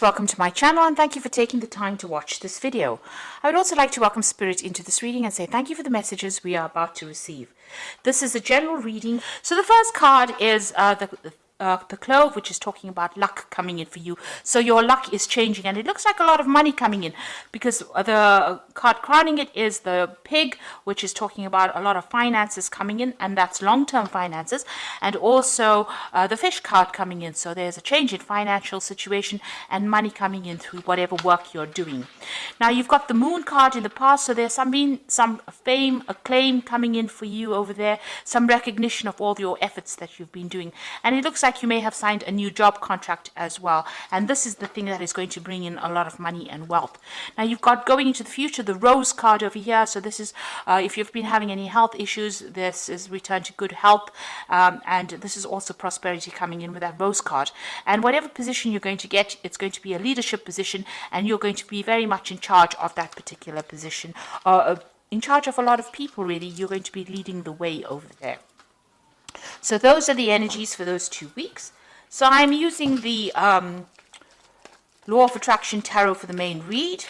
Welcome to my channel and thank you for taking the time to watch this video. I would also like to welcome Spirit into this reading and say thank you for the messages we are about to receive. This is a general reading. So the first card is the Clove, which is talking about luck coming in for you. So your luck is changing and it looks like a lot of money coming in, because the card crowning it is the Pig, which is talking about a lot of finances coming in, and that's long-term finances, and also the Fish card coming in. So there's a change in financial situation and money coming in through whatever work you're doing. Now you've got the Moon card in the past, so there's some fame, acclaim coming in for you over there, some recognition of all your efforts that you've been doing, and it looks like you may have signed a new job contract as well, and this is the thing that is going to bring in a lot of money and wealth. Now you've got going into the future the Rose card over here, so this is if you've been having any health issues, this is return to good health, and this is also prosperity coming in with that Rose card. And whatever position you're going to get, it's going to be a leadership position, and you're going to be very much in charge of that particular position, in charge of a lot of people. Really, you're going to be leading the way over there. So those are the energies for those 2 weeks. So I'm using the Law of Attraction Tarot for the main read.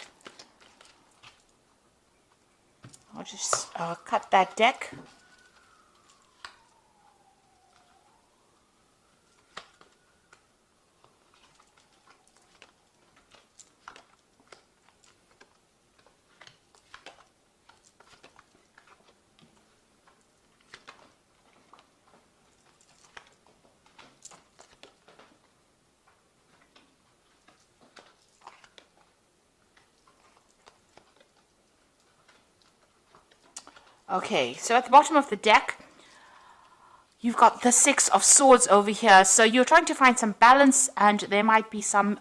I'll just cut that deck. Okay, so at the bottom of the deck, you've got the Six of Swords over here. So you're trying to find some balance, and there might be some,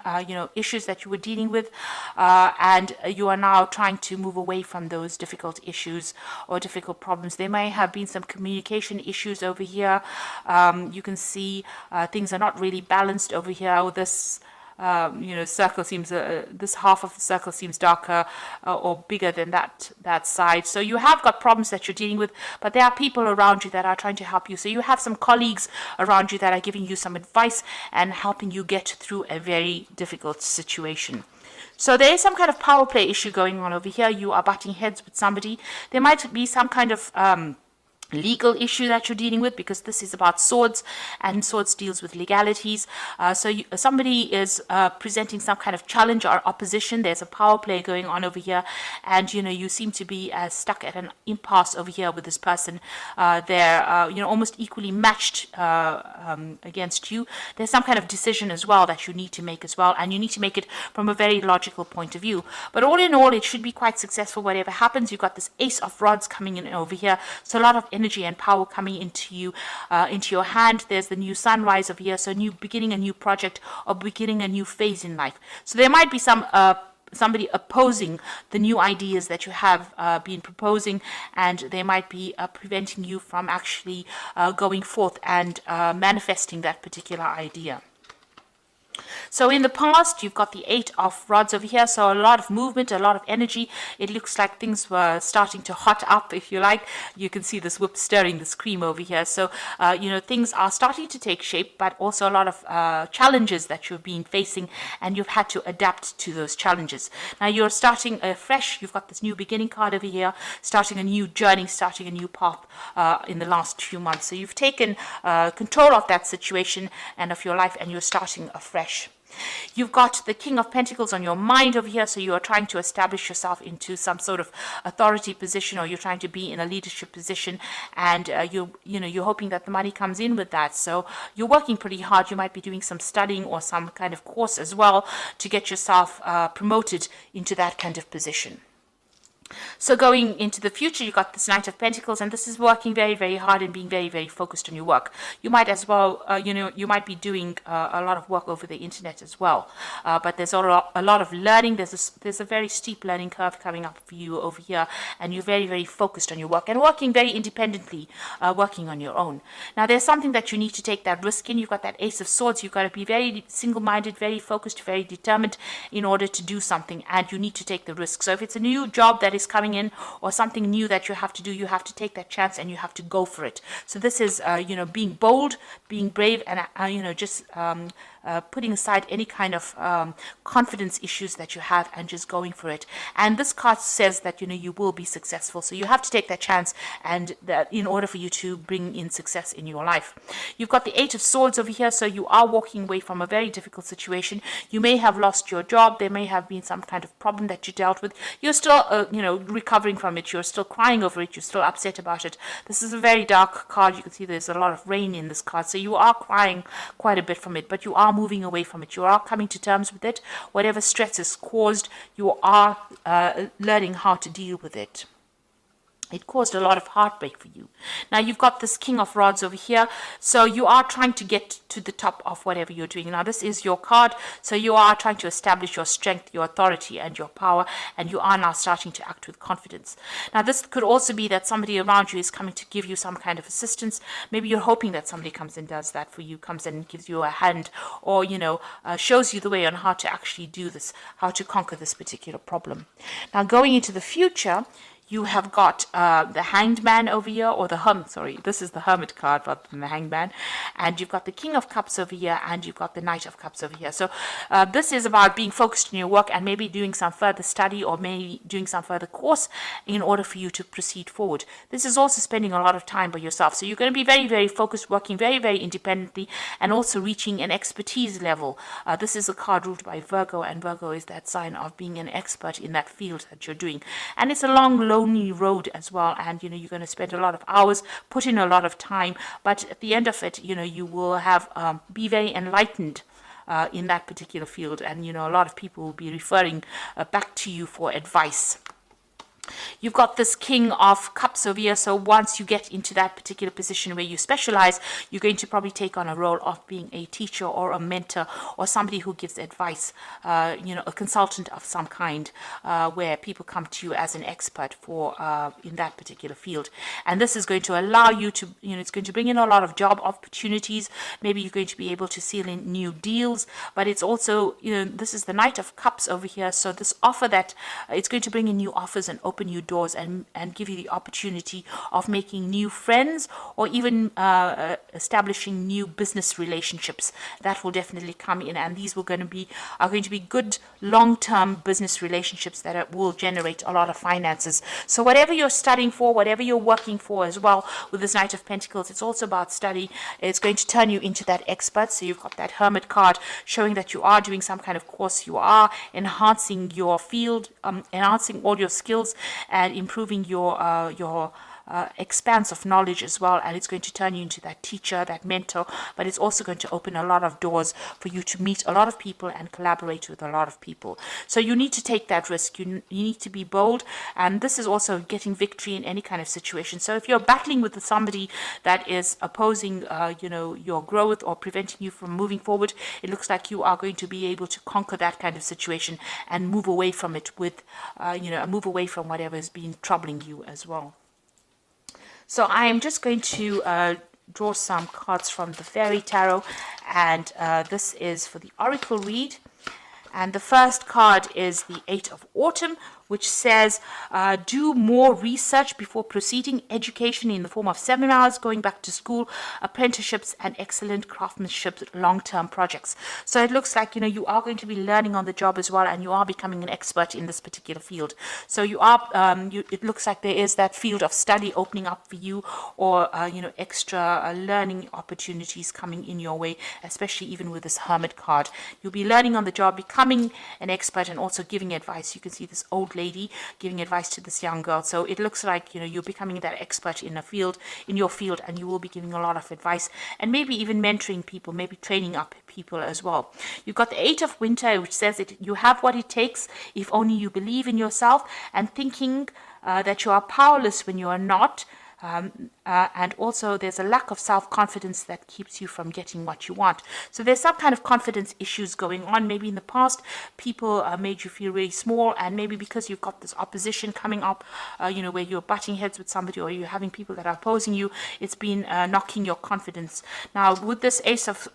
issues that you were dealing with, and you are now trying to move away from those difficult issues or difficult problems. There may have been some communication issues over here. You can see things are not really balanced over here. This circle seems, this half of the circle seems darker or bigger than that side. So you have got problems that you're dealing with, but there are people around you that are trying to help you. So you have some colleagues around you that are giving you some advice and helping you get through a very difficult situation. So there is some kind of power play issue going on over here. You are butting heads with somebody. There might be some kind of legal issue that you're dealing with, because this is about swords, and swords deals with legalities. Somebody is presenting some kind of challenge or opposition. There's a power play going on over here, and you seem to be stuck at an impasse over here with this person. They're almost equally matched against you. There's some kind of decision as well that you need to make as well, and you need to make it from a very logical point of view. But all in all, it should be quite successful whatever happens. You've got this Ace of Rods coming in over here, so a lot of energy and power coming into you, into your hand. There's the new sunrise over here, so beginning a new project or beginning a new phase in life. So there might be somebody opposing the new ideas that you have been proposing, and they might be preventing you from actually going forth and manifesting that particular idea. So in the past, you've got the Eight of Rods over here, so a lot of movement, a lot of energy. It looks like things were starting to hot up, if you like. You can see this whip stirring this cream over here. So, things are starting to take shape, but also a lot of challenges that you've been facing, and you've had to adapt to those challenges. Now you're starting fresh. You've got this new beginning card over here, starting a new journey, starting a new path in the last few months. So you've taken control of that situation and of your life, and you're starting afresh. You've got the King of Pentacles on your mind over here, so you are trying to establish yourself into some sort of authority position, or you're trying to be in a leadership position, and you're hoping that the money comes in with that. So you're working pretty hard. You might be doing some studying or some kind of course as well to get yourself promoted into that kind of position. So going into the future, you've got this Knight of Pentacles, and this is working very, very hard and being very, very focused on your work. You might as well, you might be doing a lot of work over the internet as well. But there's a lot of learning. There's a very steep learning curve coming up for you over here, and you're very, very focused on your work and working very independently, working on your own. Now, there's something that you need to take that risk in. You've got that Ace of Swords. You've got to be very single-minded, very focused, very determined in order to do something, and you need to take the risk. So if it's a new job that is coming in, or something new that you have to do, you have to take that chance and you have to go for it. So this is, being bold, being brave, and, just putting aside any kind of confidence issues that you have and just going for it. And this card says that, you know, you will be successful. So you have to take that chance, and that in order for you to bring in success in your life. You've got the Eight of Swords over here. So you are walking away from a very difficult situation. You may have lost your job. There may have been some kind of problem that you dealt with. You're still, you know, recovering from it. You're still crying over it. You're still upset about it. This is a very dark card. You can see there's a lot of rain in this card. So you are crying quite a bit from it, but you are moving away from it. You are coming to terms with it. Whatever stress is caused, you are learning how to deal with it. It caused a lot of heartbreak for you. Now you've got this King of Rods over here. So you are trying to get to the top of whatever you're doing. Now this is your card. So you are trying to establish your strength, your authority, and your power. And you are now starting to act with confidence. Now this could also be that somebody around you is coming to give you some kind of assistance. Maybe you're hoping that somebody comes and does that for you, comes in and gives you a hand, or, you know, shows you the way on how to actually do this, how to conquer this particular problem. Now going into the future, you have got the Hanged Man over here, or the this is the Hermit card rather than the Hanged Man. And you've got the King of Cups over here, and you've got the Knight of Cups over here. So this is about being focused in your work and maybe doing some further study, or maybe doing some further course in order for you to proceed forward. This is also spending a lot of time by yourself. So you're going to be very, very focused, working very, very independently, and also reaching an expertise level. This is a card ruled by Virgo, and Virgo is that sign of being an expert in that field that you're doing. And it's a long, lonely road as well, and, you know, you're going to spend a lot of hours, put in a lot of time, but at the end of it, you know, you will have be very enlightened in that particular field, and, you know, a lot of people will be referring back to you for advice. You've got this King of Cups over here. So once you get into that particular position where you specialize, you're going to probably take on a role of being a teacher or a mentor, or somebody who gives advice, you know, a consultant of some kind, where people come to you as an expert for in that particular field. And this is going to allow you to, you know, it's going to bring in a lot of job opportunities. Maybe you're going to be able to seal in new deals, but it's also, you know, this is the Knight of Cups over here. So this offer that it's going to bring in new offers and open new doors, and give you the opportunity of making new friends, or even establishing new business relationships. That will definitely come in, and these are going to be good long-term business relationships that will generate a lot of finances. So whatever you're studying for, whatever you're working for as well, with this Knight of Pentacles, it's also about study. It's going to turn you into that expert. So you've got that Hermit card showing that you are doing some kind of course, you are enhancing your field, enhancing all your skills, and improving your expanse of knowledge as well. And it's going to turn you into that teacher, that mentor, but it's also going to open a lot of doors for you to meet a lot of people and collaborate with a lot of people. So you need to take that risk. You need to be bold, and this is also getting victory in any kind of situation. So if you're battling with somebody that is opposing you know, your growth, or preventing you from moving forward, it looks like you are going to be able to conquer that kind of situation and move away from it with you know, move away from whatever has been troubling you as well. So I am just going to draw some cards from the Fairy Tarot, and this is for the Oracle read. And the first card is the Eight of Autumn, which says, do more research before proceeding. Education in the form of seminars, going back to school, apprenticeships, and excellent craftsmanship long-term projects. So it looks like, you know, you are going to be learning on the job as well, and you are becoming an expert in this particular field. So you are, it looks like there is that field of study opening up for you, or, you know, extra learning opportunities coming in your way, especially even with this Hermit card. You'll be learning on the job, becoming an expert, and also giving advice. You can see this old lady giving advice to this young girl. So it looks like, you know, you're becoming that expert in your field, and you will be giving a lot of advice, and maybe even mentoring people, maybe training up people as well. You've got the Eight of Winter, which says that you have what it takes if only you believe in yourself, and thinking that you are powerless when you are not. And also there's a lack of self-confidence that keeps you from getting what you want. So there's some kind of confidence issues going on. Maybe in the past people made you feel really small, and maybe because you've got this opposition coming up, you know, where you're butting heads with somebody, or you're having people that are opposing you, it's been knocking your confidence. Now with this Ace of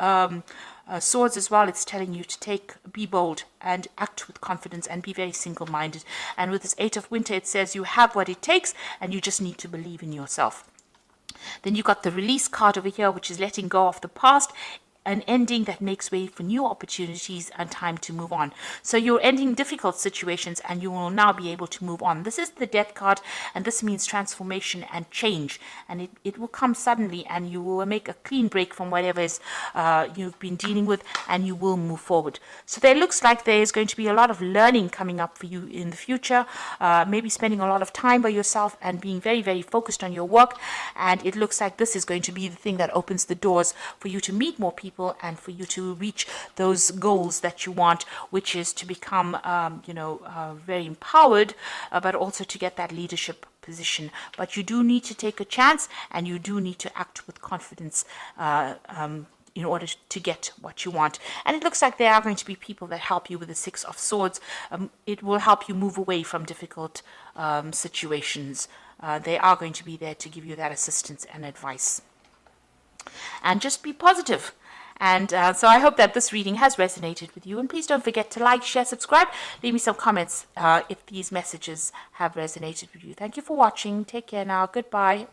Swords as well, it's telling you to be bold and act with confidence, and be very single-minded. And with this Eight of Winter, it says you have what it takes, and you just need to believe in yourself. Then you got the Release card over here, which is letting go of the past. an ending that makes way for new opportunities and time to move on. So you're ending difficult situations and you will now be able to move on. This is the Death card, and this means transformation and change, and it will come suddenly, and you will make a clean break from whatever is you've been dealing with, and you will move forward. So there looks like there is going to be a lot of learning coming up for you in the future, maybe spending a lot of time by yourself and being very, very focused on your work. And it looks like this is going to be the thing that opens the doors for you to meet more people and for you to reach those goals that you want, which is to become, very empowered, but also to get that leadership position. But you do need to take a chance, and you do need to act with confidence in order to get what you want. And it looks like there are going to be people that help you with the Six of Swords. It will help you move away from difficult situations. They are going to be there to give you that assistance and advice. And just be positive. And so I hope that this reading has resonated with you. And please don't forget to like, share, subscribe. Leave me some comments if these messages have resonated with you. Thank you for watching. Take care now. Goodbye.